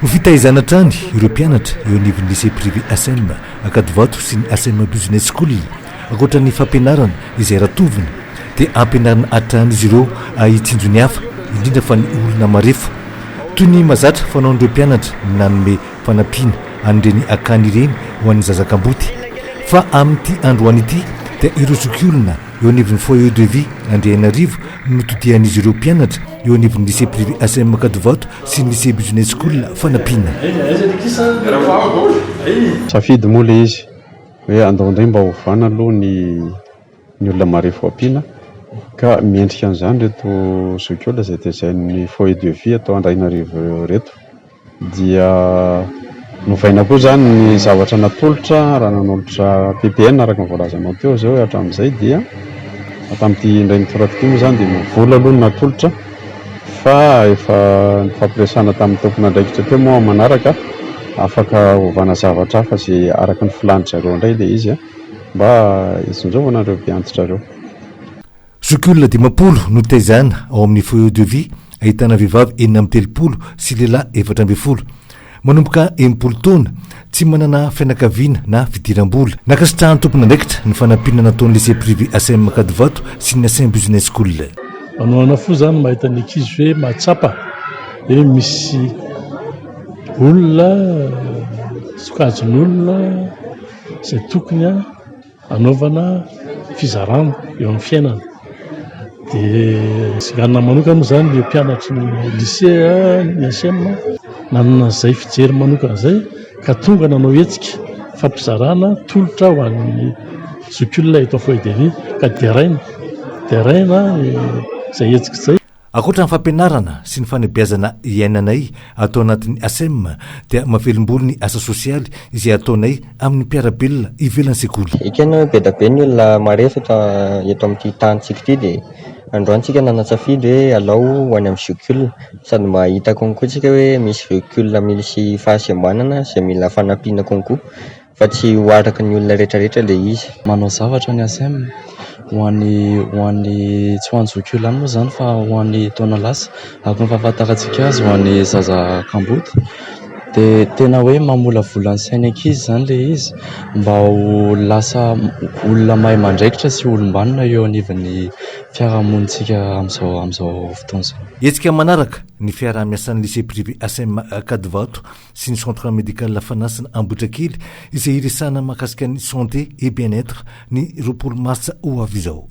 ho fitaizanatrany ireo mpianatra eo anivon'ny lycée privé ASM Akadivato sy ny ASM Business School ankoatra ny fampianarana izay ratovina dia ampianarana hatrany izy ireo hitsinjo ny hafa indrindra fa ny olona marefa toy ny mazatra fanaon'ireo mpianatra nanome fanampiana an'ireny akany ireny ho an'ny zazakamboty fa amin'ity androany ity dia ireo zokiolona eo anivon'ny foyer de vie Andrianarivo no todian'izy ireo mpianatra eo anivon'ny lycée privé ASM Akadivato sy ny lycée Business School fanampiana. Safidy moa le izy hoe andaondray mba hovana aloha ny olona marefo ampiana ka miendrika an'izany reto zokiolona izay tezain'ny foyer de vie atao Andrianarivo reto dia novaina koa zany ny zavatra natolotra raha nanolotra PPN araka ny voalazanao teo zao hatramin'izay dia tamin'ity indray nitorako moa zany dia mivola aloha natolotra fa efa nifampiresana tamin'ny tompona andraikitra teo moa manaraka afaka hovana zavatra hafa zay araka ny filanitra reo indray le izy mba isonjovana reo mpiantitra reo. Zokiolona 10 no taizana ao amin'ny foyer de vie ahitana vehivavy 930 sy lehilahy 720 manomboka 80 taona tsy manana fianakaviana na fidiram-bola nakasitrahan'ny tompona andraikitra ny fanampina nataon'ny lycée privé ASM Akadivato sy ny ASM Business School. Manoana fo zany mahita ny ankizy hoe mahatsapa hoe misy olona sokajin'olona izay tokony anaovana fizarana eo amin'ny fiainana dia siganina manokana moa zany le mpianatry ny lycée ny ASM nanana izay fijery manokana izay ka tonga nanao hetsika fampizarana tolotra ho an'ny zokiolona eto foyer de vie ka deraina izay hetsika izay. Ankoatra ny fampianarana sy ny fanabeazana iainanay atao anatin'ny ASM dia mahavelom-bolo ny asa sosialy izay ataonay amin'ny mpiarabelona ivelan'ny sekoly. Ekena be da be ny olona marefa eto amin'ity tanintsika ity dia androantsika nanatsafidy hoe alao ho any amin'ny zokiolona sady mahita konko tsika hoe misy zokiolona misy fahasembanana izay mila fanampiana konko fa tsy ho araka ny olona rehetrarehetra le izy. Manao zavatra ny ASM ho an'ny tsy ho an'ny zokiolona moa zany fa ho an'ny taona lasa ako ny fahafantarantsika azy ho an'ny zazakamboty dia tena hoe mamola volan'ny sainy ankizy zany le izy mba ho lasa olona mahay mandraikitra sy olombanona eo anivon'ny fiarahamonitsika amin'izao fotoana izao. Hetsika manaraka ny fiaraha-miasan'ny lycée privé ASM Akadivato sy ny centre médical Lafanasina Ambotrakely izay iresana mahakasika ny santé et bien-être ny 20 mars ho avy izao.